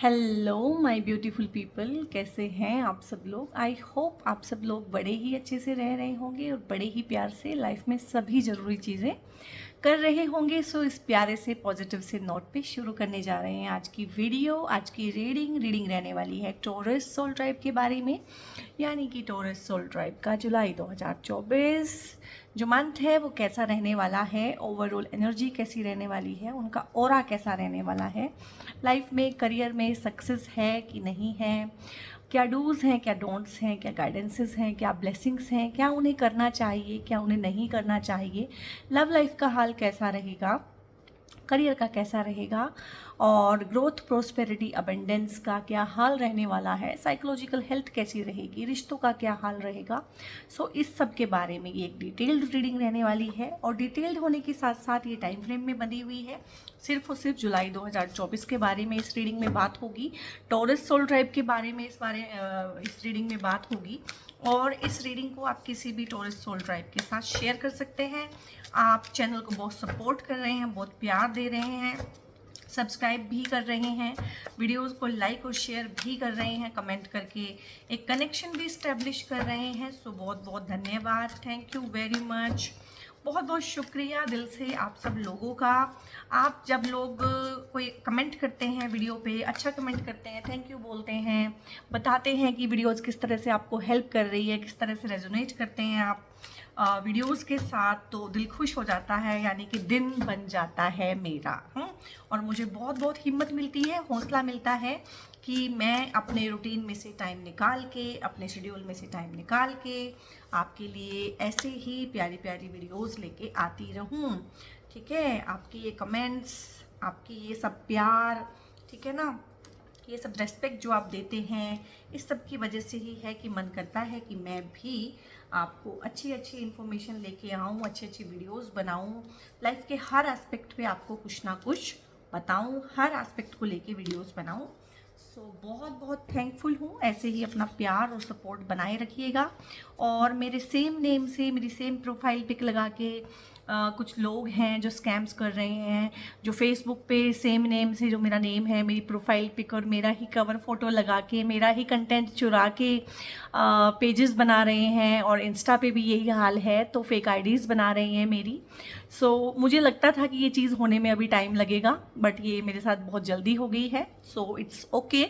Hello my beautiful people, कैसे हैं आप सब लोग। आई होप आप सब लोग बड़े ही अच्छे से रह रहे होंगे और बड़े ही प्यार से लाइफ में सभी ज़रूरी चीज़ें कर रहे होंगे। सो इस प्यारे से पॉजिटिव से नोट पे शुरू करने जा रहे हैं आज की वीडियो। आज की रीडिंग रहने वाली है टॉरस सोल ट्राइब के बारे में, यानी कि टॉरस सोल ट्राइब का जुलाई 2024 जो मंथ है वो कैसा रहने वाला है, ओवरऑल एनर्जी कैसी रहने वाली है, उनका ऑरा कैसा रहने वाला है, लाइफ में करियर में सक्सेस है कि नहीं है, क्या डूज़ हैं, क्या डोंट्स हैं, क्या गाइडेंसेस हैं, क्या ब्लेसिंग्स हैं, क्या उन्हें करना चाहिए, क्या उन्हें नहीं करना चाहिए, लव लाइफ का हाल कैसा रहेगा, करियर का कैसा रहेगा, और ग्रोथ प्रोस्पेरिटी अबेंडेंस का क्या हाल रहने वाला है, साइकोलॉजिकल हेल्थ कैसी रहेगी, रिश्तों का क्या हाल रहेगा। सो इस सब के बारे में ये एक डिटेल्ड रीडिंग रहने वाली है और डिटेल्ड होने के साथ साथ ये टाइम फ्रेम में बनी हुई है। सिर्फ और सिर्फ जुलाई 2024 के बारे में इस रीडिंग में बात होगी, टॉरस सोल ट्राइब के बारे में इस रीडिंग में बात होगी। और इस रीडिंग को आप किसी भी टॉरस सोल ट्राइब के साथ शेयर कर सकते हैं। आप चैनल को बहुत सपोर्ट कर रहे हैं, बहुत प्यार दे रहे हैं, सब्सक्राइब भी कर रहे हैं, वीडियोस को लाइक और शेयर भी कर रहे हैं, कमेंट करके एक कनेक्शन भी इस्टेब्लिश कर रहे हैं। सो बहुत बहुत धन्यवाद, थैंक यू वेरी मच, बहुत बहुत शुक्रिया दिल से आप सब लोगों का। आप जब लोग कोई कमेंट करते हैं वीडियो पे, अच्छा कमेंट करते हैं, थैंक यू बोलते हैं, बताते हैं कि वीडियोस किस तरह से आपको हेल्प कर रही है, किस तरह से रेजोनेट करते हैं आप वीडियोस के साथ, तो दिल खुश हो जाता है, यानी कि दिन बन जाता है मेरा। और मुझे बहुत बहुत हिम्मत मिलती है, हौसला मिलता है कि मैं अपने रूटीन में से टाइम निकाल के, अपने शेड्यूल में से टाइम निकाल के आपके लिए ऐसे ही प्यारी प्यारी वीडियोस लेके आती रहूं। ठीक है, आपके ये कमेंट्स, आपकी ये सब प्यार, ठीक है ना, ये सब रेस्पेक्ट जो आप देते हैं, इस सब की वजह से ही है कि मन करता है कि मैं भी आपको अच्छी अच्छी इन्फॉर्मेशन लेके आऊँ, अच्छी अच्छी वीडियोस बनाऊँ, लाइफ के हर एस्पेक्ट पे आपको कुछ ना कुछ बताऊँ, हर एस्पेक्ट को लेके वीडियोस बनाऊँ। सो बहुत बहुत थैंकफुल हूँ, ऐसे ही अपना प्यार और सपोर्ट बनाए रखिएगा। और मेरे सेम नेम से, मेरी सेम प्रोफाइल पिक लगा के कुछ लोग हैं जो स्कैम्स कर रहे हैं, जो फेसबुक पे सेम नेम से, जो मेरा नेम है, मेरी प्रोफाइल पिक और मेरा ही कवर फ़ोटो लगा के, मेरा ही कंटेंट चुरा के पेजेस बना रहे हैं। और इंस्टा पे भी यही हाल है, तो फेक आईडीज़ बना रहे हैं मेरी। सो मुझे लगता था कि ये चीज़ होने में अभी टाइम लगेगा, बट ये मेरे साथ बहुत जल्दी हो गई है। सो इट्स ओके,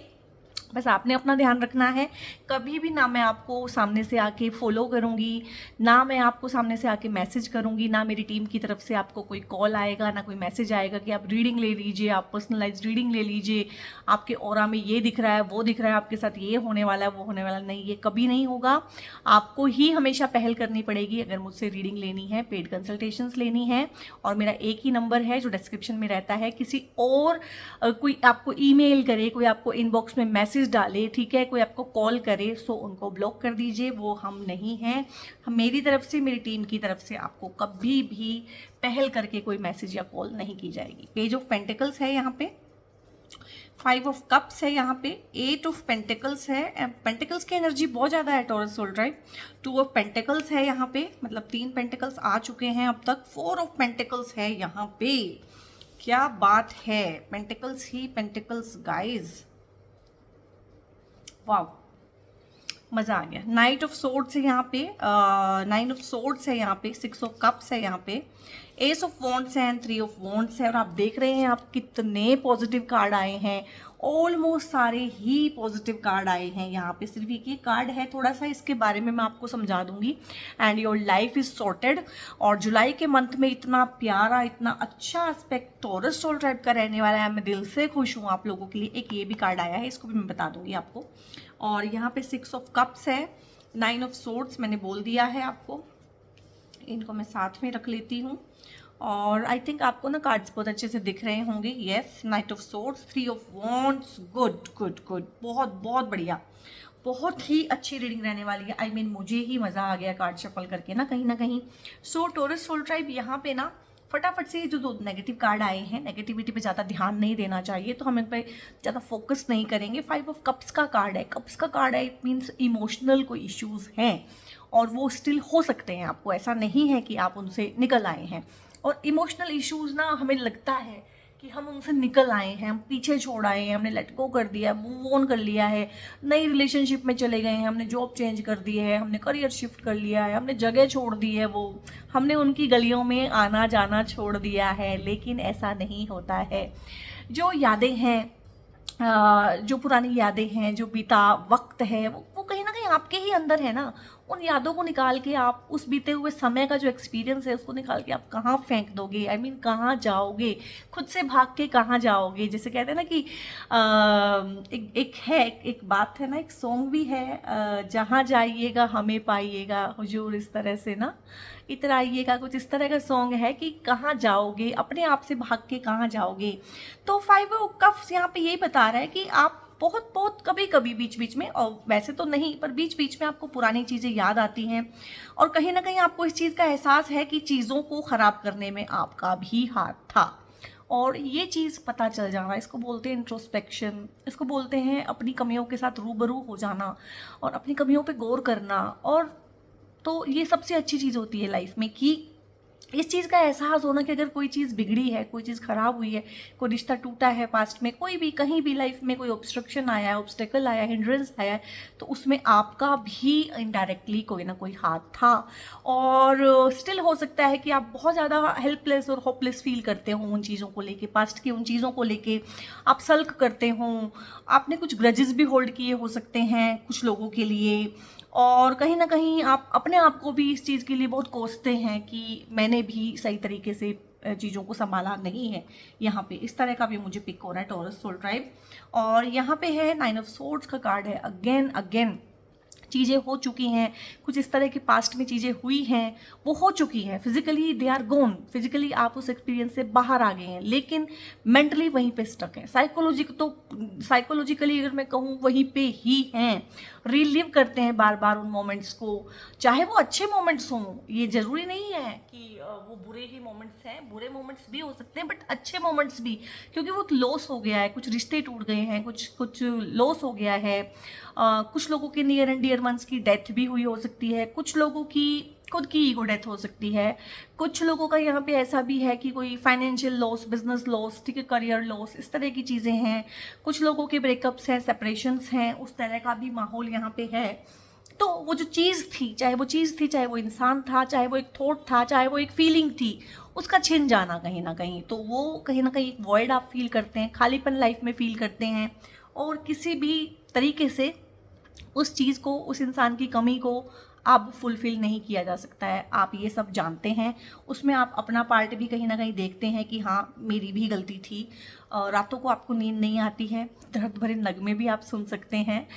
बस आपने अपना ध्यान रखना है। कभी भी ना मैं आपको सामने से आके फॉलो करूँगी, ना मैं आपको सामने से आके मैसेज करूँगी, ना मेरी टीम की तरफ से आपको कोई कॉल आएगा, ना कोई मैसेज आएगा कि आप रीडिंग ले लीजिए, आप पर्सनलाइज रीडिंग ले लीजिए, आपके ऑरा में ये दिख रहा है, वो दिख रहा है, आपके साथ ये होने वाला है, वो होने वाला नहीं, ये कभी नहीं होगा। आपको ही हमेशा पहल करनी पड़ेगी अगर मुझसे रीडिंग लेनी है, पेड कंसल्टेशंस लेनी है। और मेरा एक ही नंबर है जो डिस्क्रिप्शन में रहता है। किसी और कोई आपको ईमेल करे, कोई आपको इनबॉक्स में मैसेज डाले, ठीक है, कोई आपको कॉल करे, सो उनको ब्लॉक कर दीजिए, वो हम नहीं हैं। मेरी तरफ से, मेरी टीम की तरफ से आपको कभी भी पहल करके कोई मैसेज या कॉल नहीं की जाएगी। पेज ऑफ पेंटिकल्स है यहाँ पे, 5 ऑफ कप्स है यहाँ पे, 8 ऑफ पेंटिकल्स है। पेंटिकल्स की एनर्जी बहुत ज़्यादा है Taurus soul tribe. 2 of pentacles है यहाँ पे, मतलब 3 पेंटिकल्स आ चुके हैं अब तक। 4 ऑफ पेंटिकल्स है यहाँ पे, क्या बात है, पेंटिकल्स ही पेंटिकल्स गाइज, वाह, मज़ा आ गया। नाइट ऑफ सोर्ड्स है यहाँ पे, 9 ऑफ सोर्ड्स है यहाँ पे, 6 ऑफ कप्स है यहाँ पे, एस ऑफ वॉन्ड्स है एंड 3 ऑफ वॉन्ड्स है। और आप देख रहे हैं आप कितने पॉजिटिव कार्ड आए हैं, ऑलमोस्ट सारे ही पॉजिटिव कार्ड आए हैं यहाँ पे। सिर्फ एक ही कार्ड है थोड़ा सा, इसके बारे में मैं आपको समझा दूंगी। And your life is sorted. और जुलाई के मंथ में इतना प्यारा, इतना अच्छा एस्पेक्ट टॉरस सोल ट्राइब का रहने वाला है, मैं दिल से खुश हूँ आप लोगों के लिए। एक ये भी कार्ड आया है, इसको भी मैं बता दूंगी आपको। और यहाँ पे 6 ऑफ कप्स है, 9 ऑफ सोर्ड्स मैंने बोल दिया है आपको, इनको मैं साथ में रख लेती हूँ। और आई थिंक आपको ना कार्ड्स बहुत अच्छे से दिख रहे होंगे। Yes, night of swords, 3 of wands, good good good, बहुत बहुत बढ़िया, बहुत ही अच्छी रीडिंग रहने वाली है। आई मीन मुझे ही मज़ा आ गया कार्ड शफल करके ना, कहीं ना कहीं। सो टॉरस सोल ट्राइब यहाँ पे ना फटाफट से जो 2 नेगेटिव कार्ड आए हैं, नेगेटिविटी पे ज़्यादा ध्यान नहीं देना चाहिए, तो हम इन पर ज़्यादा फोकस नहीं करेंगे। 5 ऑफ कप्स का कार्ड है, कप्स का कार्ड है, इट मीन्स इमोशनल कोई इश्यूज़ हैं और वो स्टिल हो सकते हैं आपको, ऐसा नहीं है कि आप उनसे निकल आए हैं। और इमोशनल इश्यूज़ ना हमें लगता है कि हम उनसे निकल आए हैं, हम पीछे छोड़ आए हैं, हमने लेट गो कर दिया, मूव ऑन कर लिया है, नई रिलेशनशिप में चले गए हैं, हमने जॉब चेंज कर दी है, हमने करियर शिफ्ट कर लिया है, हमने जगह छोड़ दी है, वो हमने उनकी गलियों में आना जाना छोड़ दिया है। लेकिन ऐसा नहीं होता है। जो यादें हैं, जो पुरानी यादें हैं, जो बीता वक्त है, वो कहीं ना कहीं आपके ही अंदर है ना। उन यादों को निकाल के आप उस बीते हुए समय का जो एक्सपीरियंस है उसको निकाल के आप कहाँ फेंक दोगे, आई मीन कहाँ जाओगे, खुद से भाग के कहाँ जाओगे। जैसे कहते हैं ना कि एक बात है ना, एक सॉन्ग भी है, जहाँ जाइएगा हमें पाइएगा हुजूर, इस तरह से ना, इतराइएगा, कुछ इस तरह का सॉन्ग है कि कहाँ जाओगे, अपने आप से भाग के कहाँ जाओगे। तो फाइव ऑफ कप्स यहाँ पे यही बता रहा है कि आप बहुत बहुत कभी कभी बीच बीच में, और वैसे तो नहीं पर बीच बीच में आपको पुरानी चीज़ें याद आती हैं, और कहीं ना कहीं आपको इस चीज़ का एहसास है कि चीज़ों को ख़राब करने में आपका भी हाथ था। और ये चीज़ पता चल जाना, इसको बोलते हैं इंट्रोस्पेक्शन, इसको बोलते हैं अपनी कमियों के साथ रूबरू हो जाना और अपनी कमियों पे गौर करना। और तो ये सबसे अच्छी चीज़ होती है लाइफ में कि इस चीज़ का एहसास होना कि अगर कोई चीज़ बिगड़ी है, कोई चीज़ ख़राब हुई है, कोई रिश्ता टूटा है पास्ट में, कोई भी कहीं भी लाइफ में कोई ऑब्स्ट्रक्शन आया है, ऑब्स्टेकल आया है, हिंड्रेंस आया है, तो उसमें आपका भी इनडायरेक्टली कोई ना कोई हाथ था। और स्टिल हो सकता है कि आप बहुत ज़्यादा हेल्पलेस और होपलेस फील करते हो उन चीज़ों को लेके, पास्ट की उन चीज़ों को लेके आप सल्क करते हो, आपने कुछ ग्रजेस भी होल्ड किए हो सकते हैं कुछ लोगों के लिए, और कहीं ना कहीं आप अपने आप को भी इस चीज़ के लिए बहुत कोसते हैं कि मैंने भी सही तरीके से चीज़ों को संभाला नहीं है। यहाँ पे इस तरह का भी मुझे पिक हो रहा है टॉरस सोल ट्राइब। और यहाँ पे है 9 ऑफ सोर्ड्स का कार्ड है। अगेन चीज़ें हो चुकी हैं, कुछ इस तरह के पास्ट में चीज़ें हुई हैं, वो हो चुकी हैं, physically they are gone, physically आप उस एक्सपीरियंस से बाहर आ गए हैं, लेकिन मेंटली वहीं पे स्टक है। साइकोलॉजिकली अगर मैं कहूँ वहीं पे ही हैं, रिलीव करते हैं बार बार उन मोमेंट्स को, चाहे वो अच्छे मोमेंट्स हों, ये ज़रूरी नहीं है कि वो बुरे ही मोमेंट्स हैं, बुरे मोमेंट्स भी हो सकते हैं, बट अच्छे मोमेंट्स भी, क्योंकि वो लॉस हो गया है, कुछ रिश्ते टूट गए हैं, कुछ लॉस हो गया है, कुछ लोगों के नियर एंड डियर वंस की डेथ भी हुई हो सकती है, कुछ लोगों की खुद की ईगो डेथ हो सकती है, कुछ लोगों का यहाँ पे ऐसा भी है कि कोई फाइनेंशियल लॉस, बिजनेस लॉस, ठीक है, करियर लॉस, इस तरह की चीज़ें हैं, कुछ लोगों के ब्रेकअप्स हैं, सेपरेशंस हैं, उस तरह का भी माहौल यहाँ पे है। तो वो जो चीज़ थी, चाहे वो चीज़ थी, चाहे वो इंसान था, चाहे वो एक थॉट था, चाहे वो एक फीलिंग थी, उसका छिन जाना कहीं ना कहीं, तो वो कहीं ना कहीं एक वॉइड आप फील करते हैं, खालीपन लाइफ में फील करते हैं, और किसी भी तरीके से उस चीज़ को, उस इंसान की कमी को अब फुलफ़िल नहीं किया जा सकता है। आप ये सब जानते हैं, उसमें आप अपना पार्ट भी कहीं ना कहीं देखते हैं कि हाँ मेरी भी गलती थी। रातों को आपको नींद नहीं आती है, दर्द भरे नगमे भी आप सुन सकते हैं,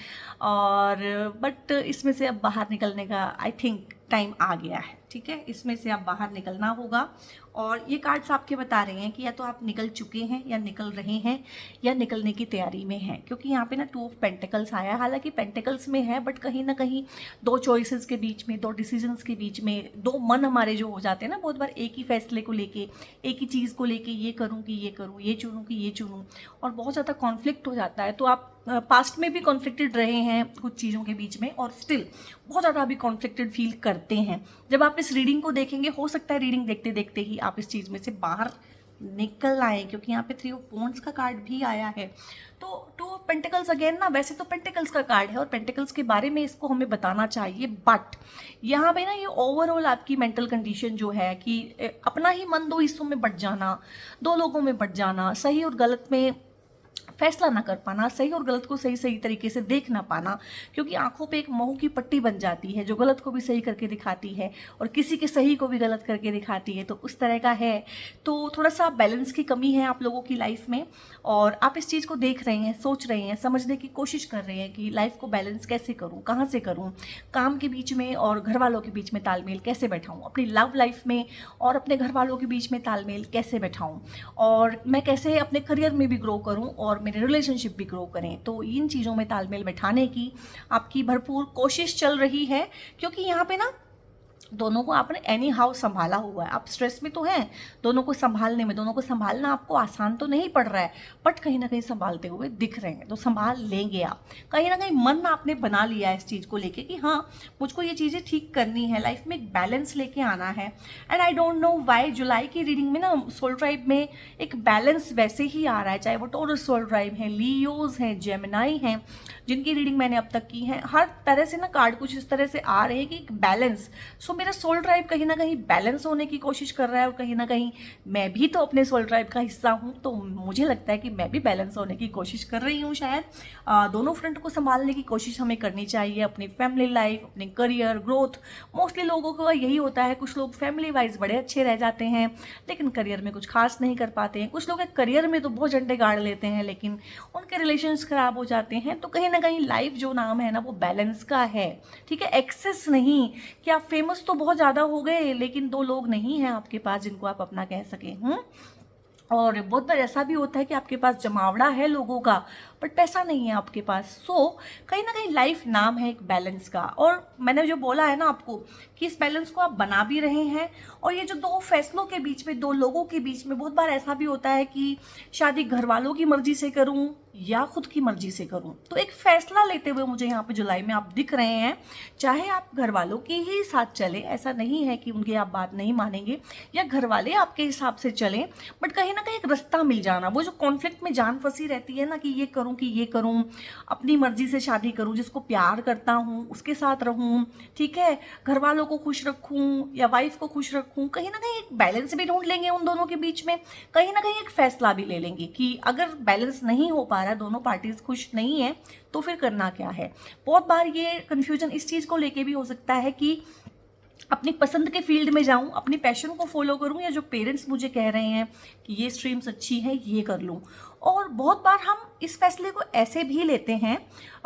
और बट इसमें से अब बाहर निकलने का आई थिंक टाइम आ गया है, ठीक है, इसमें से अब बाहर निकलना होगा। और ये कार्ड्स आपके बता रहे हैं कि या तो आप निकल चुके हैं, या निकल रहे हैं, या निकलने की तैयारी में हैं, क्योंकि यहाँ पे ना 2 ऑफ पेंटिकल्स आया है, हालांकि पेंटिकल्स में है, बट कहीं ना कहीं 2 चॉइसेस के बीच में, 2 डिसीजंस के बीच में 2 मन हमारे जो हो जाते हैं ना, बहुत बार एक ही फैसले को लेके, एक ही चीज़ को लेके, ये करूँ कि ये करूँ, ये चुनूँ कि ये चुनूँ, और बहुत ज़्यादा कॉन्फ्लिक्ट हो जाता है। तो आप पास्ट में भी कॉन्फ्लिक्टेड रहे हैं कुछ चीज़ों के बीच में, और स्टिल बहुत ज़्यादा अभी कॉन्फ्लिक्टेड फील करते हैं। जब आप इस रीडिंग को देखेंगे, हो सकता है रीडिंग देखते देखते ही आप इस चीज़ में से बाहर निकल आए, क्योंकि यहाँ पे 3 ऑफ वॉन्ड्स का कार्ड भी आया है। तो 2 ऑफ पेंटिकल्स अगेन ना, वैसे तो पेंटिकल्स का कार्ड है और पेंटिकल्स के बारे में इसको हमें बताना चाहिए, बट यहाँ पे ना ये ओवरऑल आपकी मेंटल कंडीशन जो है कि अपना ही मन 2 हिस्सों में बट जाना, 2 लोगों में बट जाना, सही और गलत में फैसला ना कर पाना, सही और गलत को सही सही तरीके से देख ना पाना, क्योंकि आंखों पे एक मोह की पट्टी बन जाती है जो गलत को भी सही करके दिखाती है और किसी के सही को भी गलत करके दिखाती है, तो उस तरह का है। तो थोड़ा सा बैलेंस की कमी है आप लोगों की लाइफ में, और आप इस चीज़ को देख रहे हैं, सोच रहे हैं, समझने की कोशिश कर रहे हैं कि लाइफ को बैलेंस कैसे करूँ, कहाँ से करूँ, काम के बीच में और घर वालों के बीच में तालमेल कैसे बैठाऊँ, अपनी लव लाइफ में और अपने घर वालों के बीच में तालमेल कैसे बैठाऊँ, और मैं कैसे अपने करियर में भी ग्रो करूँ और मेरे रिलेशनशिप भी ग्रो करें। तो इन चीज़ों में तालमेल बैठाने की आपकी भरपूर कोशिश चल रही है, क्योंकि यहाँ पे ना दोनों को आपने एनी हाउ संभाला हुआ है, आप स्ट्रेस में तो हैं, दोनों को संभालने में, दोनों को संभालना आपको आसान तो नहीं पड़ रहा है, बट कहीं ना कहीं संभालते हुए दिख रहे हैं, तो संभाल लेंगे आप। कहीं ना कहीं मन में आपने बना लिया है इस चीज़ को लेके कि हाँ मुझको ये चीज़ें ठीक करनी है, लाइफ में एक बैलेंस लेके आना है। And I don't know why जुलाई की रीडिंग में ना सोल ट्राइब में एक बैलेंस वैसे ही आ रहा है, चाहे वो टॉरस सोल ट्राइब है, लियोज हैं, जेमिनाई हैं, जिनकी रीडिंग मैंने अब तक की है, हर तरह से ना कार्ड कुछ इस तरह से आ रहे हैं कि एक बैलेंस। सो मेरा सोल ट्राइब कहीं ना कहीं बैलेंस होने की कोशिश कर रहा है, और कहीं ना कहीं मैं भी तो अपने सोल ट्राइब का हिस्सा हूँ, तो मुझे लगता है कि मैं भी बैलेंस होने की कोशिश कर रही हूँ शायद। दोनों फ्रंट को संभालने की कोशिश हमें करनी चाहिए, अपनी फैमिली लाइफ, अपने करियर ग्रोथ। मोस्टली लोगों का यही होता है, कुछ लोग फैमिली वाइज बड़े अच्छे रह जाते हैं लेकिन करियर में कुछ खास नहीं कर पाते हैं, कुछ लोग करियर में तो बहुत झंडे गाड़ लेते हैं लेकिन उनके रिलेशंस खराब हो जाते हैं। तो कहीं ना कहीं लाइफ जो नाम है ना वो बैलेंस का है, ठीक है, एक्सेस नहीं कि आप फेमस तो बहुत ज़्यादा हो गए लेकिन दो लोग नहीं हैं आपके पास जिनको आप अपना कह सकें। और बहुत बार ऐसा भी होता है कि आपके पास जमावड़ा है लोगों का बट पैसा नहीं है आपके पास। सो कहीं ना कहीं लाइफ नाम है एक बैलेंस का, और मैंने जो बोला है ना आपको कि इस बैलेंस को आप बना भी रहे हैं। और ये जो दो फैसलों के बीच में, दो लोगों के बीच में बहुत बार ऐसा भी होता है कि शादी घर वालों की मर्जी से करूं या खुद की मर्जी से करूं, तो एक फैसला लेते हुए मुझे यहाँ पे जुलाई में आप दिख रहे हैं। चाहे आप घर वालों के ही साथ चले, ऐसा नहीं है कि उनकी आप बात नहीं मानेंगे या घर वाले आपके हिसाब से चलें, बट कहीं ना कहीं एक रास्ता मिल जाना। वो जो कॉन्फ्लिक्ट में जान फंसी रहती है ना कि ये करूं कि ये करूं, अपनी मर्जी से शादी करूं, जिसको प्यार करता हूं उसके साथ रहूं, ठीक है, घर वालों को खुश रखूं या वाइफ को खुश रखूं, कहीं ना कहीं एक बैलेंस भी ढूंढ लेंगे उन दोनों के बीच में। कहीं ना कहीं एक फैसला भी ले लेंगे कि अगर बैलेंस नहीं हो पा रहा है, दोनों पार्टीज खुश नहीं है, तो फिर करना क्या है। बहुत बार ये कंफ्यूजन इस चीज़ को लेके भी हो सकता है कि अपनी पसंद के फील्ड में जाऊं, अपनी पैशन को फॉलो करूं, या जो पेरेंट्स मुझे कह रहे हैं कि ये स्ट्रीम्स अच्छी है ये कर लूं। और बहुत बार हम इस फैसले को ऐसे भी लेते हैं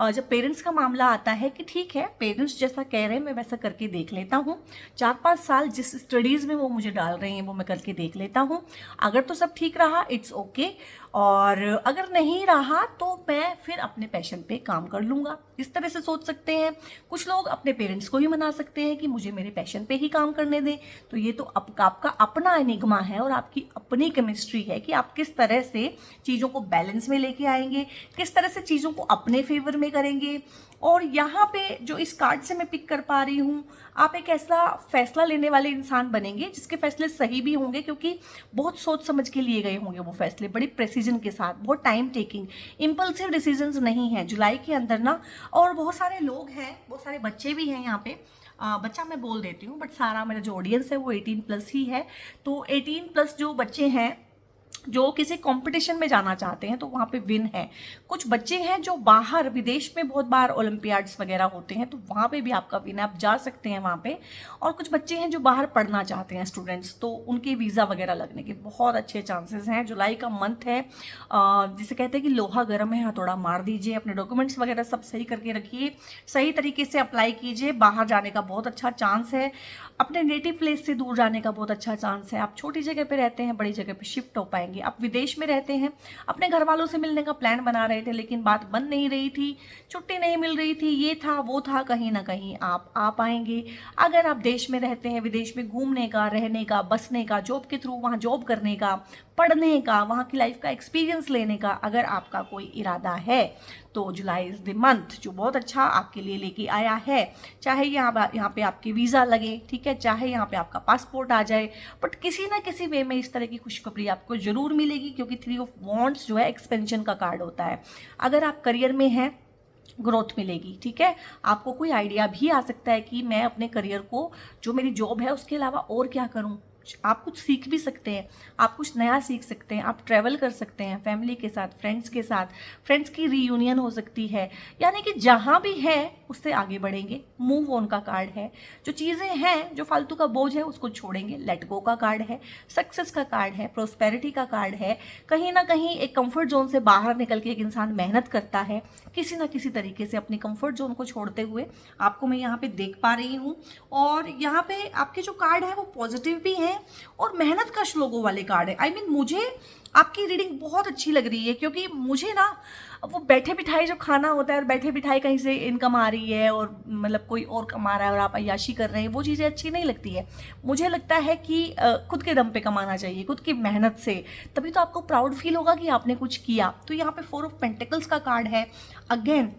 जब पेरेंट्स का मामला आता है कि ठीक है पेरेंट्स जैसा कह रहे हैं मैं वैसा करके देख लेता हूँ, 4-5 साल जिस स्टडीज़ में वो मुझे डाल रहे हैं वो मैं करके देख लेता हूँ, अगर तो सब ठीक रहा इट्स ओके, और अगर नहीं रहा तो मैं फिर अपने पैशन पे काम कर लूँगा। इस तरह से सोच सकते हैं। कुछ लोग अपने पेरेंट्स को ही मना सकते हैं कि मुझे मेरे पैशन पे ही काम करने दें। तो ये तो आपका अपना एनिग्मा है और आपकी अपनी केमिस्ट्री है कि आप किस तरह से चीज़ों को बैलेंस में लेके आएंगे, किस तरह से चीज़ों को अपने फेवर में करेंगे। और यहाँ पे जो इस कार्ड से मैं पिक कर पा रही हूँ, आप एक ऐसा फैसला लेने वाले इंसान बनेंगे जिसके फैसले सही भी होंगे, क्योंकि बहुत सोच समझ के लिए गए होंगे वो फैसले, बड़ी प्रेसिजन के साथ, बहुत टाइम टेकिंग, इम्पल्सिव डिसीजंस नहीं है जुलाई के अंदर ना। और बहुत सारे लोग हैं, बहुत सारे बच्चे भी हैं यहाँ पे, बच्चा मैं बोल देती हूँ बट सारा मेरा जो ऑडियंस है वो 18+ ही है। तो 18+ जो बच्चे हैं जो किसी कंपटीशन में जाना चाहते हैं तो वहाँ पे विन है। कुछ बच्चे हैं जो बाहर विदेश में बहुत बार ओलंपियाड्स वगैरह होते हैं तो वहाँ पे भी आपका विन है, आप जा सकते हैं वहाँ पे। और कुछ बच्चे हैं जो बाहर पढ़ना चाहते हैं स्टूडेंट्स, तो उनके वीज़ा वगैरह लगने के बहुत अच्छे चांसेस हैं। जुलाई का मंथ है, जिसे कहते हैं कि लोहा गर्म है, हथौड़ा मार दीजिए, अपने डॉक्यूमेंट्स वगैरह सब सही करके रखिए, सही तरीके से अप्लाई कीजिए, बाहर जाने का बहुत अच्छा चांस है, अपने नेटिव प्लेस से दूर जाने का बहुत अच्छा चांस है। आप छोटी जगह पे रहते हैं, बड़ी जगह पे शिफ्ट हो पाएंगे। आप विदेश में रहते हैं, अपने घर वालों से मिलने का प्लान बना रहे थे लेकिन बात बन नहीं रही थी, छुट्टी नहीं मिल रही थी, ये था वो था, कहीं ना कहीं आप आ पाएंगे। अगर आप देश में रहते हैं, विदेश में घूमने का, रहने का, बसने का, जॉब के थ्रू वहाँ जॉब करने का, पढ़ने का, वहाँ की लाइफ का एक्सपीरियंस लेने का अगर आपका कोई इरादा है तो जुलाई इज़ द मंथ जो बहुत अच्छा आपके लिए लेके आया है। चाहे यहाँ पे आपकी वीज़ा लगे, ठीक है, चाहे यहाँ पे आपका पासपोर्ट आ जाए, बट किसी ना किसी वे में इस तरह की खुशखबरी आपको ज़रूर मिलेगी, क्योंकि 3 ऑफ वॉन्ड्स जो है एक्सपेंशन का कार्ड होता है। अगर आप करियर में हैं ग्रोथ मिलेगी, ठीक है, आपको कोई आइडिया भी आ सकता है कि मैं अपने करियर को, जो मेरी जॉब है उसके अलावा और क्या करूं। आप कुछ सीख भी सकते हैं, आप कुछ नया सीख सकते हैं, आप ट्रैवल कर सकते हैं फैमिली के साथ, फ्रेंड्स के साथ, फ्रेंड्स की रीयूनियन हो सकती है, यानी कि जहाँ भी है उससे आगे बढ़ेंगे। मूव ऑन का कार्ड है, जो चीज़ें हैं जो फालतू का बोझ है उसको छोड़ेंगे, लेट गो का कार्ड है, सक्सेस का कार्ड है, प्रोस्पेरिटी का कार्ड है। कहीं ना कहीं एक कंफर्ट जोन से बाहर निकल के एक इंसान मेहनत करता है, किसी ना किसी तरीके से अपनी कंफर्ट जोन को छोड़ते हुए आपको मैं यहाँ पे देख पा रही हूँ। और यहाँ पे आपके जो कार्ड है वो पॉजिटिव भी हैं और मेहनत कश लोगों वाले कार्ड है। आई मीन मुझे आपकी रीडिंग बहुत अच्छी लग रही है, क्योंकि मुझे ना वो बैठे बिठाए जो खाना होता है और बैठे बिठाए कहीं से इनकम आ रही है और मतलब कोई और कमा रहा है और आप अय्याशी कर रहे हैं, वो चीज़ें अच्छी नहीं लगती है। मुझे लगता है कि खुद के दम पे कमाना चाहिए, खुद की मेहनत से, तभी तो आपको प्राउड फील होगा कि आपने कुछ किया। तो यहाँ पे 4 ऑफ पेंटिकल्स का कार्ड है। अगेन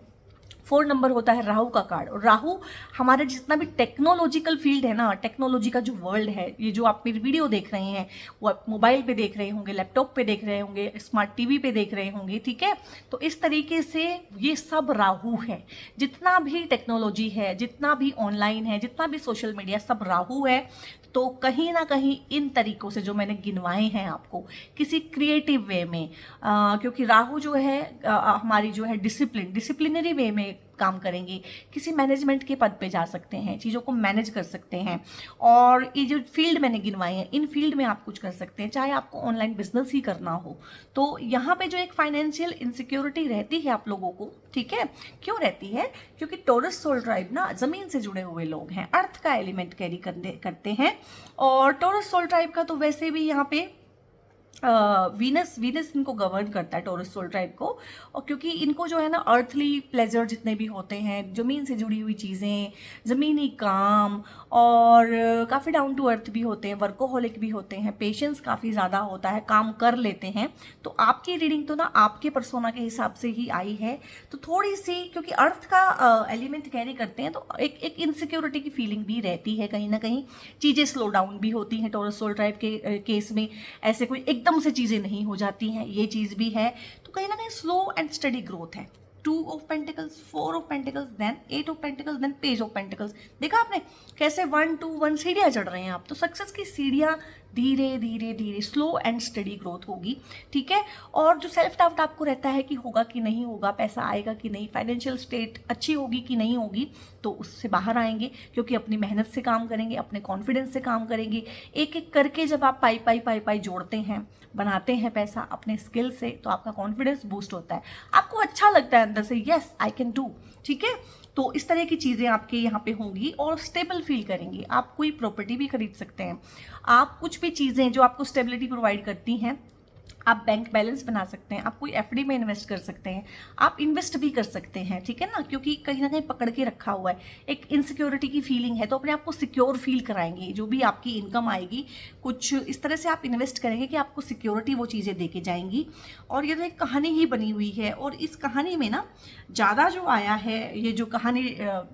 4 नंबर होता है राहु का कार्ड, और राहु हमारे जितना भी टेक्नोलॉजिकल फील्ड है ना, टेक्नोलॉजी का जो वर्ल्ड है, ये जो आप मेरी वीडियो देख रहे हैं वो आप मोबाइल पे देख रहे होंगे, लैपटॉप पे देख रहे होंगे, स्मार्ट टीवी पे देख रहे होंगे, ठीक है। तो इस तरीके से ये सब राहु है। जितना भी टेक्नोलॉजी है, जितना भी ऑनलाइन है, जितना भी सोशल मीडिया, सब राहु है। तो कहीं ना कहीं इन तरीकों से जो मैंने गिनवाए हैं आपको, किसी क्रिएटिव वे में, क्योंकि राहु जो है हमारी जो है डिसिप्लिनरी वे में काम करेंगे, किसी मैनेजमेंट के पद पे जा सकते हैं, चीज़ों को मैनेज कर सकते हैं। और ये जो फील्ड मैंने गिनवाए हैं, इन फील्ड में आप कुछ कर सकते हैं, चाहे आपको ऑनलाइन बिजनेस ही करना हो। तो यहाँ पे जो एक फाइनेंशियल इनसिक्योरिटी रहती है आप लोगों को, ठीक है, क्यों रहती है? क्योंकि टॉरस सोल ट्राइब ना ज़मीन से जुड़े हुए लोग हैं, अर्थ का एलिमेंट कैरी करते हैं। और टॉरस सोल ट्राइब का तो वैसे भी यहाँ पे वीनस इनको गवर्न करता है, टॉरस सोल ट्राइब को। और क्योंकि इनको जो है ना अर्थली प्लेजर जितने भी होते हैं, ज़मीन से जुड़ी हुई चीज़ें, ज़मीनी काम, और काफ़ी डाउन टू अर्थ भी होते हैं, वर्कोहॉलिक भी होते हैं, पेशेंस काफ़ी ज़्यादा होता है, काम कर लेते हैं। तो आपकी रीडिंग तो ना आपके पर्सोना के हिसाब से ही आई है। तो थोड़ी सी, क्योंकि अर्थ का एलिमेंट कैरी करते हैं, तो एक इनसिक्योरिटी की फीलिंग भी रहती है, कहीं ना कहीं चीज़ें स्लो डाउन भी होती हैं। टॉरस सोल ट्राइब के केस में ऐसे कोई एकदम से चीज़ें नहीं हो जाती हैं, ये चीज़ भी है। तो कहीं ना कहीं स्लो एंड स्टडी ग्रोथ है। 2 of pentacles, 4 of pentacles, then 8 of pentacles, then page of pentacles. देखा आपने कैसे 1 2 1 सीढ़ियाँ चढ़ रहे हैं आप। तो सक्सेस की सीढ़ियाँ धीरे धीरे धीरे, स्लो एंड स्टडी ग्रोथ होगी, ठीक है। और जो सेल्फ डाउट आपको रहता है कि होगा कि नहीं होगा, पैसा आएगा कि नहीं, फाइनेंशियल स्टेट अच्छी होगी कि नहीं होगी, तो उससे बाहर आएंगे, क्योंकि अपनी मेहनत से काम करेंगे, अपने कॉन्फिडेंस से काम करेंगे। एक एक करके जब आप पाई जोड़ते हैं, बनाते हैं पैसा अपने स्किल से, तो आपका कॉन्फिडेंस बूस्ट होता है, आपको अच्छा लगता है अंदर से, यस आई कैन डू, ठीक है। तो इस तरह की चीज़ें आपके यहाँ पे होंगी और स्टेबल फील करेंगे। आप कोई प्रॉपर्टी भी खरीद सकते हैं, आप कुछ भी चीज़ें जो आपको स्टेबिलिटी प्रोवाइड करती हैं, आप बैंक बैलेंस बना सकते हैं, आप कोई एफडी में इन्वेस्ट कर सकते हैं, आप इन्वेस्ट भी कर सकते हैं, ठीक है ना। क्योंकि कहीं ना कहीं पकड़ के रखा हुआ है, एक इनसिक्योरिटी की फीलिंग है, तो अपने आप को सिक्योर फील कराएंगे। जो भी आपकी इनकम आएगी, कुछ इस तरह से आप इन्वेस्ट करेंगे कि आपको सिक्योरिटी वो चीज़ें दे के जाएंगी। और ये तो एक कहानी ही बनी हुई है, और इस कहानी में ना ज़्यादा जो आया है, ये जो कहानी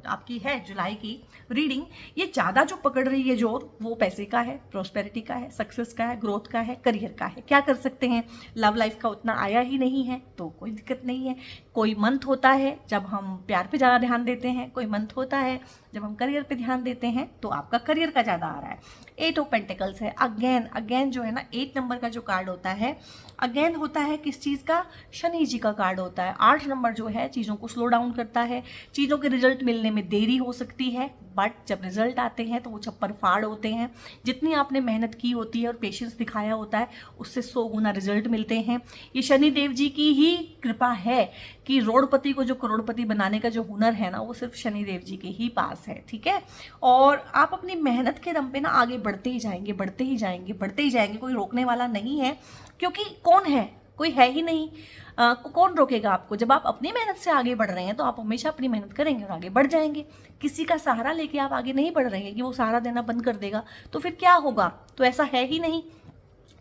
आपकी है जुलाई की रीडिंग, ये ज़्यादा जो पकड़ रही है जोर, वो पैसे का है, प्रॉस्पेरिटी का है, सक्सेस का है, ग्रोथ का है, करियर का है। क्या कर सकते हैं, लव लाइफ का उतना आया ही नहीं है तो कोई दिक्कत नहीं है। कोई मंथ होता है जब हम प्यार पे ज़्यादा ध्यान देते हैं, कोई मंथ होता है जब हम करियर पे ध्यान देते हैं, तो आपका करियर का ज़्यादा आ रहा है। 8 ऑफ पेंटिकल्स है। अगेन जो है ना 8 नंबर का जो कार्ड होता है, अगेन होता है किस चीज़ का, शनि जी का कार्ड होता है। 8 नंबर जो है चीज़ों को स्लो डाउन करता है, चीज़ों के रिजल्ट मिलने में देरी हो सकती है, बट जब रिजल्ट आते हैं तो वो छप्पर फाड़ होते हैं। जितनी आपने मेहनत की होती है और पेशेंस दिखाया होता है, उससे 100 गुना रिजल्ट मिलते हैं। ये शनि देव जी की ही कृपा है कि रोडपति को जो करोड़पति बनाने का जो हुनर है ना, वो सिर्फ शनि देव जी के ही पास है, ठीक है। और आप अपनी मेहनत के दम पे ना आगे बढ़ते ही जाएंगे, बढ़ते ही जाएंगे, बढ़ते ही जाएंगे, कोई रोकने वाला नहीं है। क्योंकि कौन है, कोई है ही नहीं। कौन रोकेगा आपको? जब आप अपनी मेहनत से आगे बढ़ रहे हैं तो आप हमेशा अपनी मेहनत करेंगे और आगे बढ़ जाएंगे। किसी का सहारा लेके आप आगे नहीं बढ़ रहे हैं कि वो सहारा देना बंद कर देगा, तो फिर क्या होगा? तो ऐसा है ही नहीं।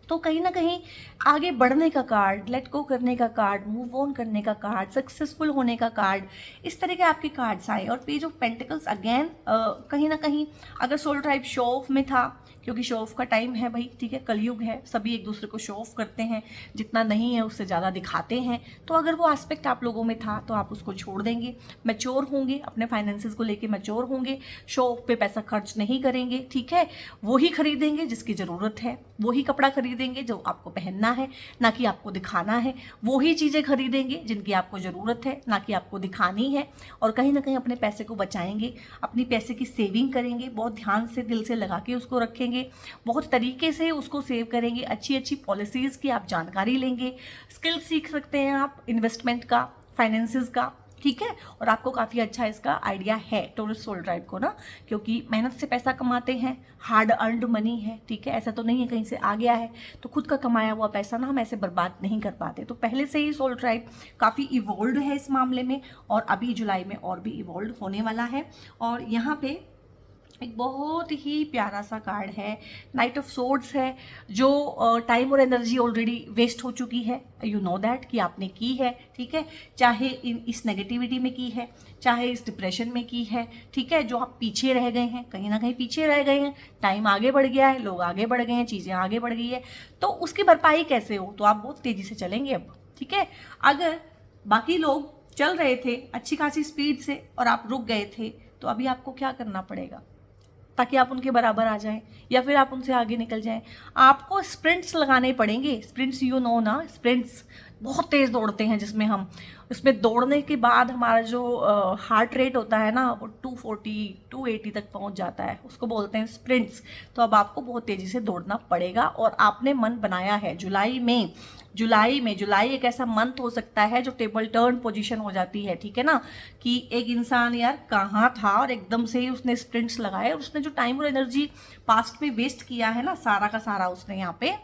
तो कहीं ना कहीं आगे बढ़ने का कार्ड, लेट गो करने का कार्ड, मूव ऑन करने का कार्ड, सक्सेसफुल होने का कार्ड, इस तरह के आपके कार्ड्स आए। और पेज ऑफ पेंटिकल्स अगेन कहीं ना कहीं अगर सोल ट्राइब शो ऑफ में था, क्योंकि शो ऑफ का टाइम है भाई, ठीक है, कलयुग है, सभी एक दूसरे को शो ऑफ करते हैं, जितना नहीं है उससे ज़्यादा दिखाते हैं। तो अगर वो एस्पेक्ट आप लोगों में था तो आप उसको छोड़ देंगे, मैच्योर होंगे, अपने फाइनेंसेस को लेके मैच्योर होंगे, शो ऑफ पे पैसा खर्च नहीं करेंगे, ठीक है। वो ही खरीदेंगे जिसकी ज़रूरत है, वो ही कपड़ा खरीदेंगे जो आपको पहनना है, ना कि आपको दिखाना है। वो ही चीज़ें खरीदेंगे जिनकी आपको ज़रूरत है, ना कि आपको दिखानी है। और कहीं ना कहीं अपने पैसे को बचाएंगे, अपनी पैसे की सेविंग करेंगे, बहुत ध्यान से दिल से लगा के उसको रखेंगे, बहुत तरीके से उसको सेव करेंगे, अच्छी अच्छी पॉलिसीज़ की आप जानकारी लेंगे, स्किल सीख सकते हैं आप इन्वेस्टमेंट का, फाइनेंसेस का, ठीक है। और आपको काफ़ी अच्छा इसका आइडिया है टॉरस सोल ट्राइब को ना, क्योंकि मेहनत से पैसा कमाते हैं, हार्ड अर्नड मनी है, ठीक है। ऐसा तो नहीं है कहीं से आ गया है, तो खुद का कमाया हुआ पैसा ना हम ऐसे बर्बाद नहीं कर पाते। तो पहले से ही सोल ट्राइब काफ़ी इवॉल्व है इस मामले में, और अभी जुलाई में और भी इवॉल्व होने वाला है। और यहाँ पे एक बहुत ही प्यारा सा कार्ड है, नाइट ऑफ सोर्ड्स है, जो टाइम और एनर्जी ऑलरेडी वेस्ट हो चुकी है, यू नो दैट कि आपने की है, ठीक है। चाहे इस नेगेटिविटी में की है, चाहे इस डिप्रेशन में की है, ठीक है। जो आप पीछे रह गए हैं, कहीं ना कहीं पीछे रह गए हैं, टाइम आगे बढ़ गया है, लोग आगे बढ़ गए हैं, चीज़ें आगे बढ़ गई है, तो उसकी भरपाई कैसे हो, तो आप बहुत तेज़ी से चलेंगे अब, ठीक है। अगर बाकी लोग चल रहे थे अच्छी खासी स्पीड से और आप रुक गए थे, तो अभी आपको क्या करना पड़ेगा ताकि आप उनके बराबर आ जाएं या फिर आप उनसे आगे निकल जाएं? आपको स्प्रिंट्स लगाने पड़ेंगे। स्प्रिंट्स यू नो ना, स्प्रिंट्स बहुत तेज़ दौड़ते हैं, जिसमें हम उसमें दौड़ने के बाद हमारा जो हार्ट रेट होता है ना, वो 240 280 तक पहुंच जाता है, उसको बोलते हैं स्प्रिंट्स। तो अब आपको बहुत तेज़ी से दौड़ना पड़ेगा, और आपने मन बनाया है जुलाई एक ऐसा मंथ हो सकता है जो टेबल टर्न पोजीशन हो जाती है, ठीक है ना, कि एक इंसान यार कहाँ था और एकदम से ही उसने स्प्रिंट्स लगाए, और उसने जो टाइम और एनर्जी पास्ट में वेस्ट किया है ना, सारा का सारा उसने यहाँ पे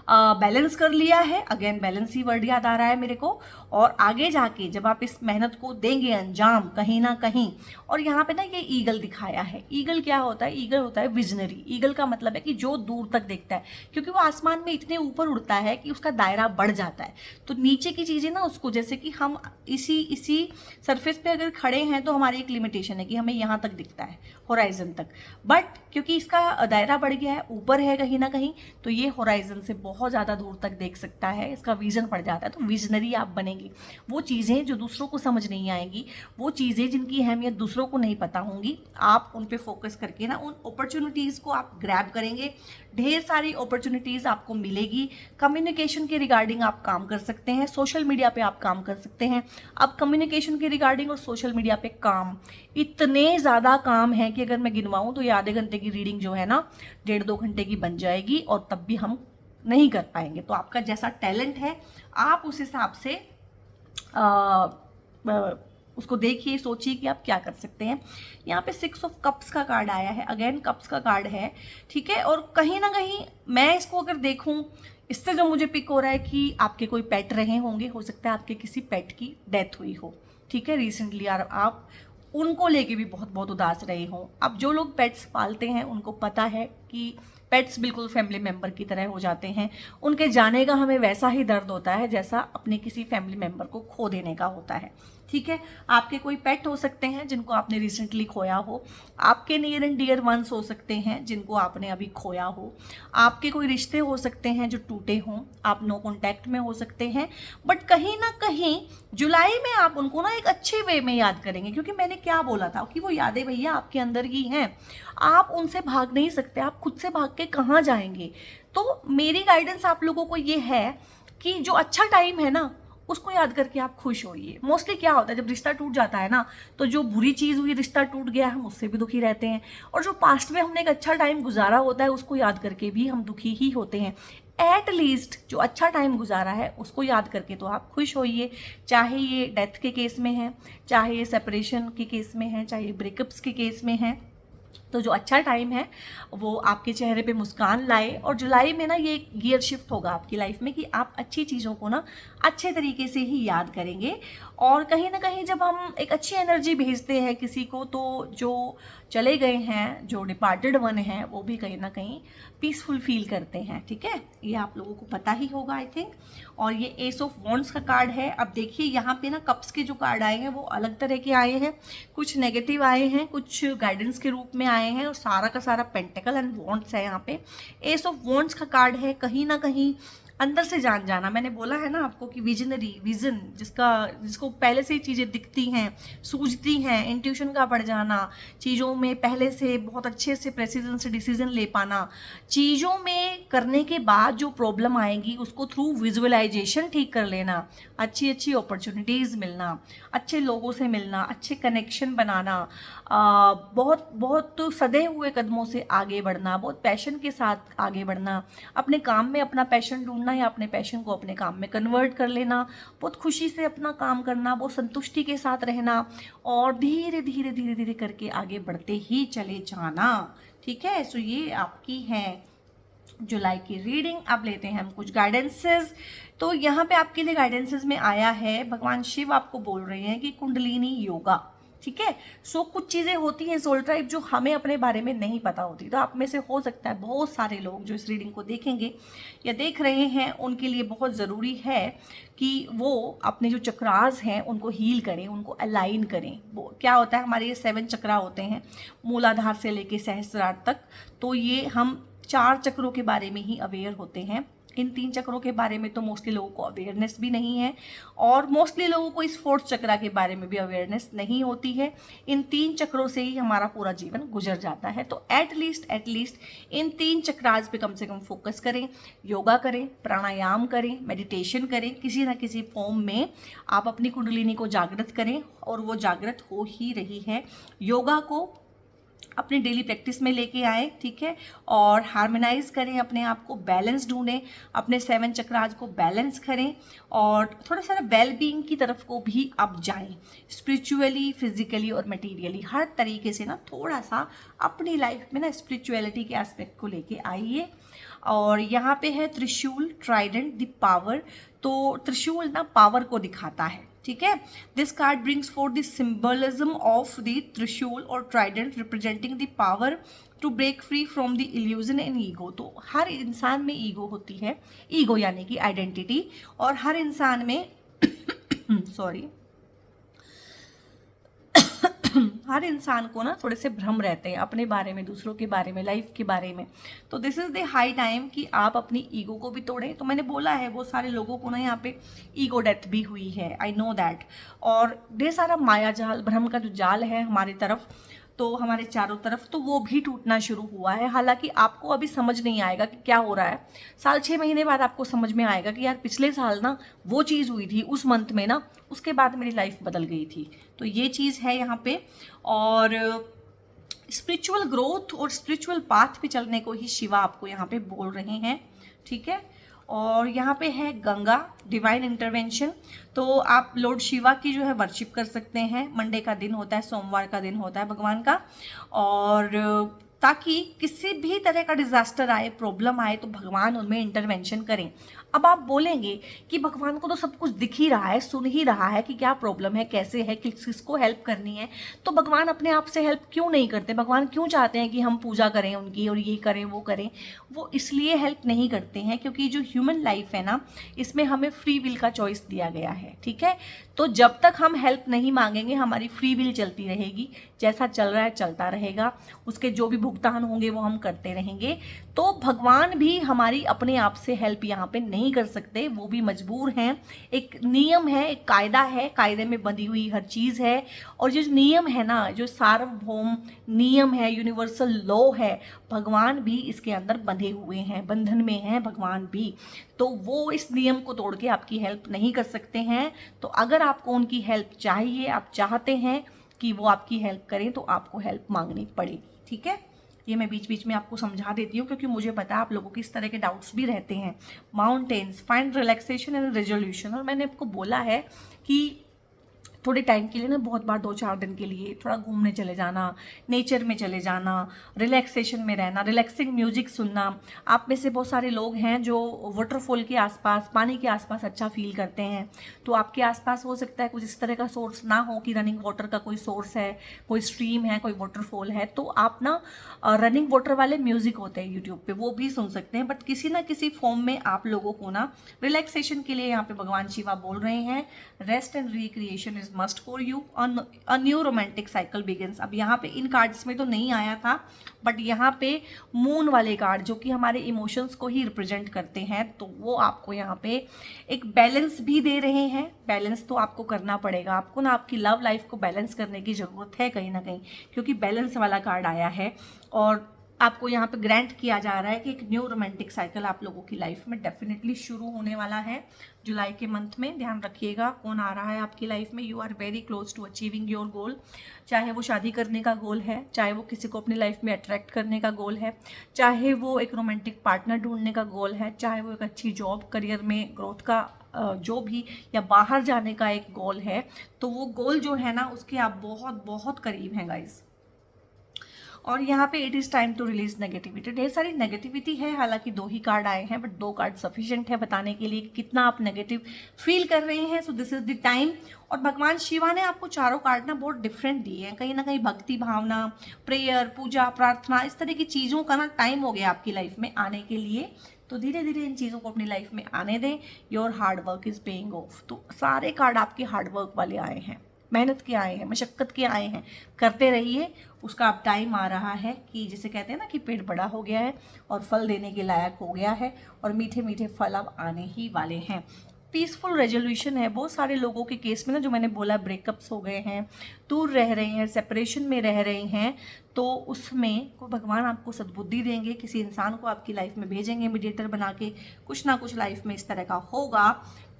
बैलेंस कर लिया है। अगेन बैलेंस ही वर्ड याद आ रहा है मेरे को। और आगे जाके जब आप इस मेहनत को देंगे अंजाम कहीं ना कहीं, और यहाँ पे ना ये ईगल दिखाया है। ईगल क्या होता है? ईगल होता है विजनरी। ईगल का मतलब है कि जो दूर तक देखता है, क्योंकि वो आसमान में इतने ऊपर उड़ता है कि उसका दायरा बढ़ जाता है। तो नीचे की चीज़ें ना उसको, जैसे कि हम इसी सरफेस पे अगर खड़े हैं तो हमारी एक लिमिटेशन है कि हमें यहाँ तक दिखता है, होराइजन तक। बट क्योंकि इसका दायरा बढ़ गया है, ऊपर है कहीं ना कहीं, तो ये होराइजन से बहुत ज़्यादा दूर तक देख सकता है, इसका विजन बढ़ जाता है। तो विजनरी आप बनेंगे। वो चीज़ें जो दूसरों को समझ नहीं आएंगी, वो चीज़ें जिनकी अहमियत दूसरों को नहीं पता होंगी, आप उन पे फोकस करके ना उन अपॉर्चुनिटीज़ को आप ग्रैब करेंगे। ढेर सारी अपॉर्चुनिटीज़ आपको मिलेगी। कम्युनिकेशन के रिगार्डिंग आप काम कर सकते हैं, सोशल मीडिया पे आप काम कर सकते हैं। अब कम्युनिकेशन के रिगार्डिंग और सोशल मीडिया पे काम, इतने ज़्यादा काम है कि अगर मैं गिनवाऊँ तो ये आधे घंटे की रीडिंग जो है ना 1.5-2 घंटे की बन जाएगी, और तब भी हम नहीं कर पाएंगे। तो आपका जैसा टैलेंट है आप उस हिसाब से उसको देखिए, सोचिए कि आप क्या कर सकते हैं। यहाँ पे 6 ऑफ कप्स का कार्ड आया है, अगेन कप्स का कार्ड है, ठीक है। और कहीं ना कहीं मैं इसको अगर देखूं, इससे जो मुझे पिक हो रहा है कि आपके कोई पेट रहे होंगे, हो सकता है आपके किसी पेट की डेथ हुई हो, ठीक है, रिसेंटली, और आप उनको लेके भी बहुत बहुत उदास रहे हों। अब जो लोग पेट्स पालते हैं उनको पता है कि पेट्स बिल्कुल फैमिली मेम्बर की तरह हो जाते हैं। उनके जाने का हमें वैसा ही दर्द होता है जैसा अपने किसी फैमिली मेम्बर को खो देने का होता है, ठीक है। आपके कोई पेट हो सकते हैं जिनको आपने रिसेंटली खोया हो, आपके नियर एंड डियर वंस हो सकते हैं जिनको आपने अभी खोया हो, आपके कोई रिश्ते हो सकते हैं जो टूटे हों, आप नो कॉन्टैक्ट में हो सकते हैं। बट कहीं ना कहीं जुलाई में आप उनको ना एक अच्छे वे में याद करेंगे, क्योंकि मैंने क्या बोला था कि वो यादें भैया आपके अंदर ही हैं, आप उनसे भाग नहीं सकते, आप खुद से भाग के कहाँ जाएंगे। तो मेरी गाइडेंस आप लोगों को ये है कि जो अच्छा टाइम है ना उसको याद करके आप खुश होइए। मोस्टली क्या होता है जब रिश्ता टूट जाता है ना, तो जो बुरी चीज़ हुई, रिश्ता टूट गया, हम उससे भी दुखी रहते हैं, और जो पास्ट में हमने एक अच्छा टाइम गुजारा होता है उसको याद करके भी हम दुखी ही होते हैं। एट लीस्ट जो अच्छा टाइम गुजारा है उसको याद करके तो आप खुश होइए, चाहे ये डेथ के केस में है, चाहे ये सेपरेशन के केस में है, चाहे ये ब्रेकअप्स के केस में है। तो जो अच्छा टाइम है वो आपके चेहरे पे मुस्कान लाए। और जुलाई में ना ये गियर शिफ्ट होगा आपकी लाइफ में कि आप अच्छी चीज़ों को ना अच्छे तरीके से ही याद करेंगे। और कहीं ना कहीं जब हम एक अच्छी एनर्जी भेजते हैं किसी को, तो जो चले गए हैं, जो डिपार्टेड वन हैं, वो भी कहीं ना कहीं पीसफुल फील करते हैं, ठीक है। ये आप लोगों को पता ही होगा आई थिंक। और ये एस ऑफ वॉन्ड्स का कार्ड है। अब देखिए यहाँ पे ना कप्स के जो कार्ड आए हैं वो अलग तरह के आए हैं, कुछ नेगेटिव आए हैं, कुछ गाइडेंस के रूप में आए हैं, और सारा का सारा पेंटिकल एंड वॉन्ड्स है। यहाँ पे एस ऑफ वॉन्ड्स का कार्ड है। कहीं ना कहीं अंदर से जान जाना, मैंने बोला है ना आपको कि विजनरी, विजन, जिसको पहले से ही चीज़ें दिखती हैं, सूझती हैं, इंट्यूशन का बढ़ जाना, चीज़ों में पहले से बहुत अच्छे से प्रेसिजन से डिसीजन ले पाना, चीज़ों में करने के बाद जो प्रॉब्लम आएगी उसको थ्रू विजुअलाइजेशन ठीक कर लेना, अच्छी अच्छी अपॉर्चुनिटीज़ मिलना, अच्छे लोगों से मिलना, अच्छे कनेक्शन बनाना, बहुत बहुत सदे हुए कदमों से आगे बढ़ना, बहुत पैशन के साथ आगे बढ़ना, अपने काम में अपना पैशन ढूंढना, ढूंढना या अपने पैशन को अपने काम में कन्वर्ट कर लेना, बहुत खुशी से अपना काम करना, बहुत संतुष्टि के साथ रहना और धीरे धीरे धीरे धीरे करके आगे बढ़ते ही चले जाना। ठीक है, सो ये आपकी है जुलाई की रीडिंग। अब लेते हैं हम कुछ गाइडेंसेस। तो यहाँ पे आपके लिए गाइडेंसेस में आया है, भगवान शिव आपको बोल रहे हैं कि कुंडलिनी योगा। ठीक है, सो कुछ चीज़ें होती हैं सोल ट्राइब जो हमें अपने बारे में नहीं पता होती। तो आप में से हो सकता है बहुत सारे लोग जो इस रीडिंग को देखेंगे या देख रहे हैं, उनके लिए बहुत ज़रूरी है कि वो अपने जो चक्रास हैं उनको हील करें, उनको अलाइन करें। वो क्या होता है, हमारे ये 7 चक्रा होते हैं मूलाधार से लेके सहस्त्रार तक। तो ये हम 4 चक्रों के बारे में ही अवेयर होते हैं। इन 3 चक्रों के बारे में तो मोस्टली लोगों को अवेयरनेस भी नहीं है और मोस्टली लोगों को इस 4th चक्रा के बारे में भी अवेयरनेस नहीं होती है। इन 3 चक्रों से ही हमारा पूरा जीवन गुजर जाता है। तो एटलीस्ट इन 3 चक्रास पे कम से कम फोकस करें, योगा करें, प्राणायाम करें, मेडिटेशन करें, किसी ना किसी फॉर्म में आप अपनी कुंडलिनी को जागृत करें और वो जागृत हो ही रही है। योगा को अपनी डेली प्रैक्टिस में लेके आए, ठीक है, और हार्मोनाइज करें अपने आप को, बैलेंस ढूंढें, अपने 7 चक्रास को बैलेंस करें और थोड़ा सा वेल बीइंग की तरफ को भी आप जाएं, स्पिरिचुअली, फिजिकली और मटेरियली हर तरीके से ना थोड़ा सा अपनी लाइफ में ना स्पिरिचुअलिटी के एस्पेक्ट को लेके आइए। और यहाँ पे है त्रिशूल, ट्राइडेंट, द पावर। तो त्रिशूल ना पावर को दिखाता है, ठीक है। This card brings for the symbolism of the trishul और trident representing the power to break free from the illusion and ego. तो हर इंसान में ईगो होती है, ईगो यानी कि आइडेंटिटी, और हर इंसान में सॉरी हर इंसान को ना थोड़े से भ्रम रहते हैं अपने बारे में, दूसरों के बारे में, लाइफ के बारे में। तो this is the high time कि आप अपनी ईगो को भी तोड़ें। तो मैंने बोला है वो सारे लोगों को ना यहाँ पे ईगो डेथ भी हुई है, आई नो दैट। और ढेर सारा माया जाल, भ्रम का जो जाल है हमारी तरफ, तो हमारे चारों तरफ, तो वो भी टूटना शुरू हुआ है। हालांकि आपको अभी समझ नहीं आएगा कि क्या हो रहा है, साल 6 महीने बाद आपको समझ में आएगा कि यार पिछले साल ना वो चीज़ हुई थी, उस मंथ में ना, उसके बाद मेरी लाइफ बदल गई थी। तो ये चीज़ है यहाँ पे। और स्पिरिचुअल ग्रोथ और स्पिरिचुअल पाथ पे चलने को ही शिवा आपको यहाँ पे बोल रहे हैं, ठीक है। और यहाँ पे है गंगा, डिवाइन इंटरवेंशन। तो आप लॉर्ड शिवा की जो है वर्शिप कर सकते हैं। मंडे का दिन होता है, सोमवार का दिन होता है भगवान का, और ताकि किसी भी तरह का डिजास्टर आए, प्रॉब्लम आए, तो भगवान उनमें इंटरवेंशन करें। अब आप बोलेंगे कि भगवान को तो सब कुछ दिख ही रहा है, सुन ही रहा है कि क्या प्रॉब्लम है, कैसे है, किसको हेल्प करनी है, तो भगवान अपने आप से हेल्प क्यों नहीं करते? भगवान क्यों चाहते हैं कि हम पूजा करें उनकी और ये करें वो करें? वो इसलिए हेल्प नहीं करते हैं क्योंकि जो ह्यूमन लाइफ है ना, इसमें हमें फ्री विल का चॉइस दिया गया है, ठीक है। तो जब तक हम हेल्प नहीं मांगेंगे हमारी फ्री विल चलती रहेगी, जैसा चल रहा है चलता रहेगा, उसके जो भी भुगतान होंगे वो हम करते रहेंगे। तो भगवान भी हमारी अपने आप से हेल्प यहाँ पे नहीं कर सकते, वो भी मजबूर हैं। एक नियम है, एक कायदा है, कायदे में बंधी हुई हर चीज़ है। और जो नियम है ना, जो सार्वभौम नियम है, यूनिवर्सल लॉ है, भगवान भी इसके अंदर बंधे हुए हैं, बंधन में हैं भगवान भी। तो वो इस नियम को तोड़ के आपकी हेल्प नहीं कर सकते हैं। तो अगर आपको उनकी हेल्प चाहिए, आप चाहते हैं कि वो आपकी हेल्प करें, तो आपको हेल्प मांगनी पड़ेगी, ठीक है। ये मैं बीच बीच में आपको समझा देती हूँ क्योंकि मुझे पता है आप लोगों को इस तरह के डाउट्स भी रहते हैं। Mountains, find relaxation and resolution. और मैंने आपको बोला है कि थोड़े टाइम के लिए ना, बहुत बार 2-4 दिन के लिए थोड़ा घूमने चले जाना, नेचर में चले जाना, रिलैक्सेशन में रहना, रिलैक्सिंग म्यूजिक सुनना। आप में से बहुत सारे लोग हैं जो वाटरफॉल के आसपास, पानी के आसपास अच्छा फील करते हैं। तो आपके आसपास हो सकता है कुछ इस तरह का सोर्स ना हो कि रनिंग वाटर का कोई सोर्स है, कोई स्ट्रीम है, कोई वाटरफॉल है, तो आप ना रनिंग वाटर वाले म्यूजिक होते हैं यूट्यूब पे, वो भी सुन सकते हैं। बट किसी ना किसी फॉर्म में आप लोगों को ना रिलैक्सेशन के लिए यहाँ पे भगवान शिवा बोल रहे हैं, rest and recreation is must for you, a new romantic cycle begins. अब यहाँ पे इन कार्ड्स में तो नहीं आया था, बट यहाँ पे मून वाले कार्ड जो कि हमारे इमोशंस को ही रिप्रेजेंट करते हैं, तो वो आपको यहाँ पे एक बैलेंस भी दे रहे हैं। बैलेंस तो आपको करना पड़ेगा, आपको ना आपकी लव लाइफ को बैलेंस करने की ज़रूरत है कहीं ना कहीं, क्योंकि बैलेंस वाला कार्ड आया है। और आपको यहाँ पे ग्रांट किया जा रहा है कि एक न्यू रोमांटिक साइकिल आप लोगों की लाइफ में डेफिनेटली शुरू होने वाला है जुलाई के मंथ में। ध्यान रखिएगा कौन आ रहा है आपकी लाइफ में। You are very close to achieving your goal, चाहे वो शादी करने का गोल है, चाहे वो किसी को अपनी लाइफ में अट्रैक्ट करने का गोल है, चाहे वो एक रोमांटिक पार्टनर ढूंढने का गोल है, चाहे वो एक अच्छी जॉब करियर में ग्रोथ का जो भी, या बाहर जाने का एक गोल है। तो वो गोल जो है ना उसके आप बहुत बहुत करीब हैं गाइज। और यहाँ पे it is time to release negativity. ढेर सारी नेगेटिविटी है, हालांकि 2 ही कार्ड आए हैं, बट 2 कार्ड सफिशिएंट है बताने के लिए कितना आप नेगेटिव फील कर रहे हैं। So this is the time. और भगवान शिवा ने आपको चारों कार्ड ना बहुत डिफरेंट दिए हैं। कहीं ना कहीं भक्ति भावना, प्रेयर, पूजा, प्रार्थना, इस तरह की चीज़ों का ना टाइम हो गया आपकी लाइफ में आने के लिए। तो धीरे धीरे इन चीज़ों को अपनी लाइफ में आने दें। Your hard work is paying off. तो सारे कार्ड आपके हार्ड वर्क वाले आए हैं, मेहनत के आए हैं, मशक्क़त के आए हैं। करते रहिए, उसका अब टाइम आ रहा है कि जिसे कहते हैं ना कि पेड़ बड़ा हो गया है और फल देने के लायक हो गया है, और मीठे मीठे फल अब आने ही वाले हैं। पीसफुल रेजोल्यूशन है। बहुत सारे लोगों के केस में ना, जो मैंने बोला, ब्रेकअप्स हो गए हैं, दूर रह रहे हैं, सेपरेशन में रह रहे हैं, तो उसमें को भगवान आपको सद्बुद्धि देंगे। किसी इंसान को आपकी लाइफ में भेजेंगे मीडिएटर बना के। कुछ ना कुछ लाइफ में इस तरह का होगा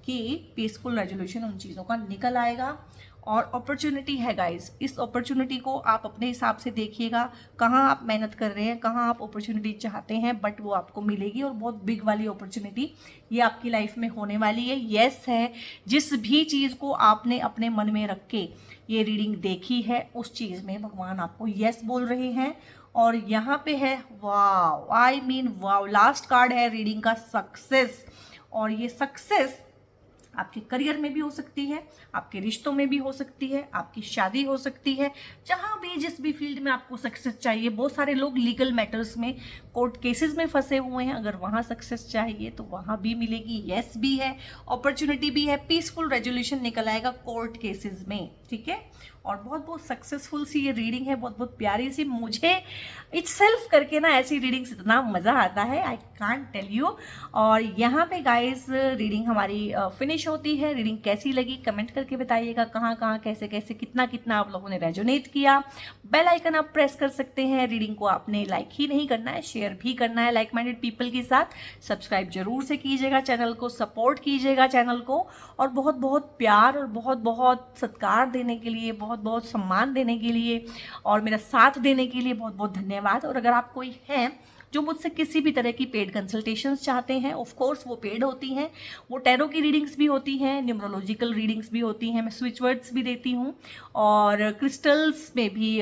कि पीसफुल रेजोल्यूशन उन चीज़ों का निकल आएगा। और अपॉर्चुनिटी है गाइस, इस अपॉर्चुनिटी को आप अपने हिसाब से देखिएगा, कहाँ आप मेहनत कर रहे हैं, कहाँ आप अपॉर्चुनिटी चाहते हैं, बट वो आपको मिलेगी। और बहुत बिग वाली अपॉर्चुनिटी ये आपकी लाइफ में होने वाली है। यस है, जिस भी चीज़ को आपने अपने मन में रख के ये रीडिंग देखी है, उस चीज़ में भगवान आपको यस बोल रहे हैं। और यहाँ पे है wow, I mean wow, last card है रीडिंग का सक्सेस। और ये सक्सेस आपके करियर में भी हो सकती है, आपके रिश्तों में भी हो सकती है, आपकी शादी हो सकती है, जहाँ भी जिस भी फील्ड में आपको सक्सेस चाहिए। बहुत सारे लोग लीगल मैटर्स में, कोर्ट केसेस में फंसे हुए हैं, अगर वहाँ सक्सेस चाहिए तो वहाँ भी मिलेगी। येस भी है, अपॉर्चुनिटी भी है, पीसफुल रेजोल्यूशन निकल आएगा कोर्ट केसेस में, ठीक है। और बहुत बहुत सक्सेसफुल सी ये रीडिंग है, बहुत बहुत प्यारी सी। मुझे इटसेल्फ करके ना ऐसी रीडिंग्स इतना मज़ा आता है, आई कांट टेल यू। और यहाँ पे गाइस रीडिंग हमारी फिनिश होती है। रीडिंग कैसी लगी कमेंट करके बताइएगा, कहाँ कहाँ कैसे कैसे कितना कितना आप लोगों ने रेजोनेट किया। बेल आइकन आप प्रेस कर सकते हैं। रीडिंग को आपने लाइक ही नहीं करना है, शेयर भी करना है लाइक माइंडेड पीपल के साथ। सब्सक्राइब जरूर से कीजिएगा चैनल को, सपोर्ट कीजिएगा चैनल को। और बहुत बहुत प्यार और बहुत बहुत सत्कार देने के लिए, बहुत बहुत सम्मान देने के लिए और मेरा साथ देने के लिए बहुत बहुत धन्यवाद। और अगर आप कोई हैं जो मुझसे किसी भी तरह की पेड कंसल्टेशंस चाहते हैं, ऑफ कोर्स वो पेड होती हैं। वो टैरो की रीडिंग्स भी होती हैं, न्यूमरोलॉजिकल रीडिंग्स भी होती हैं, मैं स्विच वर्ड्स भी देती हूँ, और क्रिस्टल्स में भी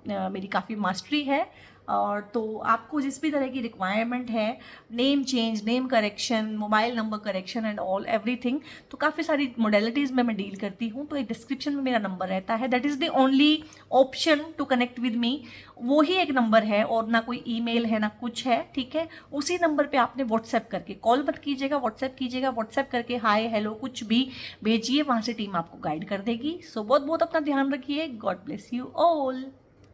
मेरी काफ़ी मास्टरी है। और तो आपको जिस भी तरह की रिक्वायरमेंट है, name change, name correction, mobile number correction and all everything, तो काफ़ी सारी मोडेलिटीज़ में मैं डील करती हूँ। तो एक डिस्क्रिप्शन में मेरा नंबर रहता है, that is the only option to connect with me. वो ही एक नंबर है, और ना कोई ईमेल है ना कुछ है, ठीक है। उसी नंबर पे आपने व्हाट्सएप करके, कॉल मत कीजिएगा, व्हाट्सएप कीजिएगा। व्हाट्सएप करके हाय हेलो कुछ भी भेजिए, वहाँ से टीम आपको गाइड कर देगी। सो बहुत बहुत अपना ध्यान रखिए। God bless you all.